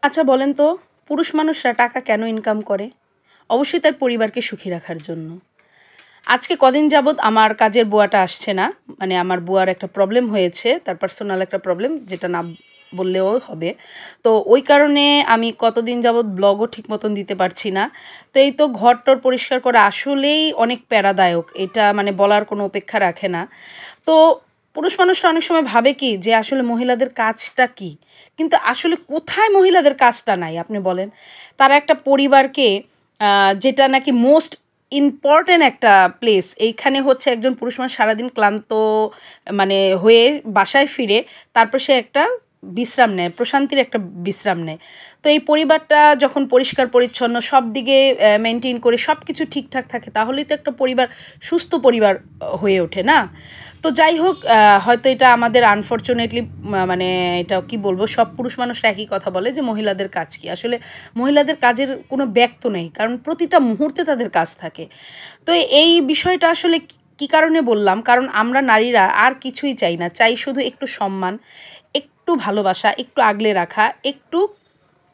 আচ্ছা বলেন তো, পুরুষ মানুষরা টাকা কেন ইনকাম করে? অবশ্যই তার পরিবারকে সুখী রাখার জন্য। আজকে কদিন যাবৎ আমার কাজের বুয়াটা আসছে না। মানে আমার বুয়ার একটা প্রবলেম হয়েছে, তার পার্সোনাল একটা প্রবলেম, যেটা না বললেও হবে। তো ওই কারণে আমি কতদিন যাবৎ ব্লগও ঠিক মতন দিতে পারছি না। তো এই তো ঘর-টর পরিষ্কার করা আসলেই অনেক প্যারাদায়ক। এটা মানে বলার কোনো অপেক্ষা রাখে না। তো পুরুষ মানুষরা অনেক সময় ভাবে কি যে আসলে মহিলাদের কাজটা কি? কিন্তু আসলে কোথায় মহিলাদের কাজটা নাই আপনি বলেন? তারা একটা পরিবারকে যেটা নাকি মোস্ট ইম্পোর্টেন্ট একটা প্লেস, এইখানে হচ্ছে একজন পুরুষ মানুষ সারাদিন ক্লান্ত মানে হয়ে বাসায় ফিরে তারপর সে একটা বিশ্রাম নেয়, প্রশান্তির একটা বিশ্রাম নেয়। তো এই পরিবারটা যখন পরিষ্কার পরিচ্ছন্ন সব দিকে মেইনটেইন করে সব কিছু ঠিকঠাক থাকে, তাহলেই তো একটা পরিবার সুস্থ পরিবার হয়ে ওঠে, না? তো যাই হোক, হয়তো এটা আমাদের আনফরচুনেটলি মানে এটা কি বলবো, সব পুরুষ মানুষরা একই কথা বলে যে মহিলাদের কাজ কি? আসলে মহিলাদের কাজের কোনো ব্যক্ত নেই। কারণ প্রতিটা মুহূর্তে তাদের কাজ থাকে। তো এই বিষয়টা আসলে কী কারণে বললাম? কারণ আমরা নারীরা আর কিছুই চাই না। চাই শুধু একটু সম্মান, একটু ভালোবাসা, একটু আগলে রাখা, একটু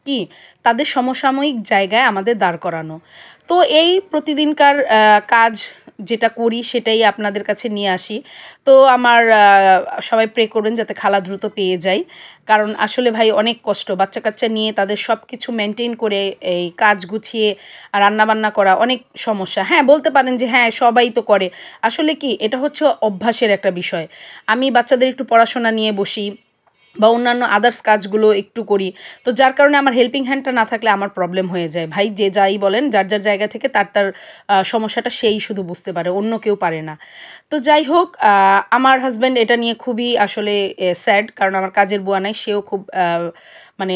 কি তাদের সমসাময়িক জায়গায় আমাদের দাঁড় করানো। তো এই প্রতিদিনকার কাজ যেটা করি সেটাই আপনাদের কাছে নিয়ে আসি। তো আমার সবাই প্রে করবেন যাতে খালা দ্রুত পেয়ে যাই। কারণ আসলে ভাই অনেক কষ্ট বাচ্চা-কাচ্চা নিয়ে তাদের সব কিছু মেইনটেইন করে এই কাজ গুছিয়ে রান্নাবান্না করা অনেক সমস্যা। হ্যাঁ, বলতে পারেন যে হ্যাঁ, সবাই তো করে। আসলে কি এটা হচ্ছে অভ্যাসের একটা বিষয়। আমি বাচ্চাদের একটু পড়াশোনা নিয়ে বসি বা অন্যান্য আদার্স কাজগুলো একটু করি। তো যার কারণে আমার হেল্পিং হ্যান্ডটা না থাকলে আমার প্রবলেম হয়ে যায়। ভাই যে যাই বলেন, যার জায়গা থেকে তার সমস্যাটা সেই শুধু বুঝতে পারে, অন্য কেউ পারে না। তো যাই হোক, আমার হাসব্যান্ড এটা নিয়ে খুবই আসলে স্যাড, কারণ আমার কাজের বুয়া নাই। সেও খুব মানে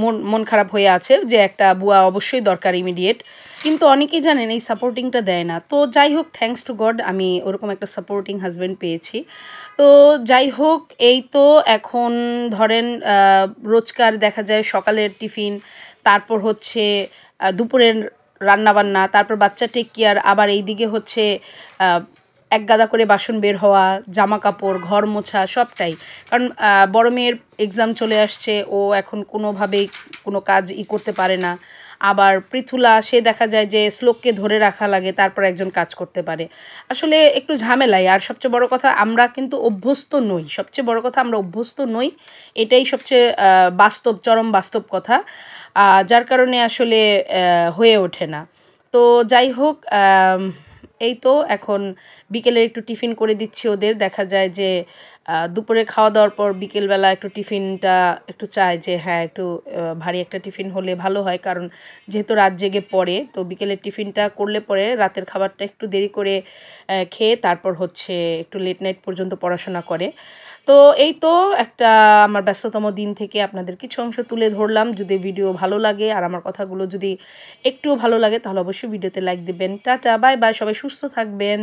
মন মন খারাপ হয়ে আছে যে একটা বুয়া অবশ্যই দরকার ইমিডিয়েট। কিন্তু অনেকেই জানেন এই সাপোর্টিংটা দেয় না। তো যাই হোক, থ্যাঙ্কস টু গড আমি ওরকম একটা সাপোর্টিং হাসব্যান্ড পেয়েছি। তো যাই হোক, এই তো এখন ধরেন রোজকার দেখা যায় সকালের টিফিন, তারপর হচ্ছে দুপুরের রান্নাবান্না, তারপর বাচ্চা টেক কেয়ার, আবার এইদিকে হচ্ছে একগাদা করে বাসন বের হওয়া, জামা কাপড়, ঘর মোছা সবটাই। কারণ বড় মেয়ের এক্সাম চলে আসছে, ও এখন কোনোভাবেই কোনো কাজ করতে পারে না। আবার পৃথুলা, সে দেখা যায় যে শ্লোককে ধরে রাখা লাগে তারপর একজন কাজ করতে পারে। আসলে একটু ঝামেলাই। আর সবচেয়ে বড় কথা, আমরা কিন্তু অভ্যস্ত নই। সবচেয়ে বড় কথা, আমরা অভ্যস্ত নই। এটাই সবচেয়ে বাস্তব, চরম বাস্তব কথা। যার কারণে আসলে হয়ে ওঠে না। তো যাই হোক, এই তো এখন বিকেলে একটু টিফিন করে দিচ্ছি ওদের। দেখা যায় যে দুপুরে খাওয়া দাওয়ার পর বিকেলবেলা একটু টিফিনটা একটু চায় যে হ্যাঁ, একটু ভারী একটা টিফিন হলে ভালো হয়। কারণ যেহেতু রাত জেগে পড়ে, তো বিকেলের টিফিনটা করলে পরে রাতের খাবারটা একটু দেরি করে খেয়ে তারপর হচ্ছে একটু লেট নাইট পর্যন্ত পড়াশোনা করে। তো এই তো একটা আমার ব্যস্ততম দিন থেকে আপনাদের কিছু অংশ তুলে ধরলাম। যদি ভিডিও ভালো লাগে আর আমার কথাগুলো যদি একটুও ভালো লাগে, তাহলে অবশ্যই ভিডিওতে লাইক দিবেন। টাটা, বাই বাই, সবাই সুস্থ থাকবেন।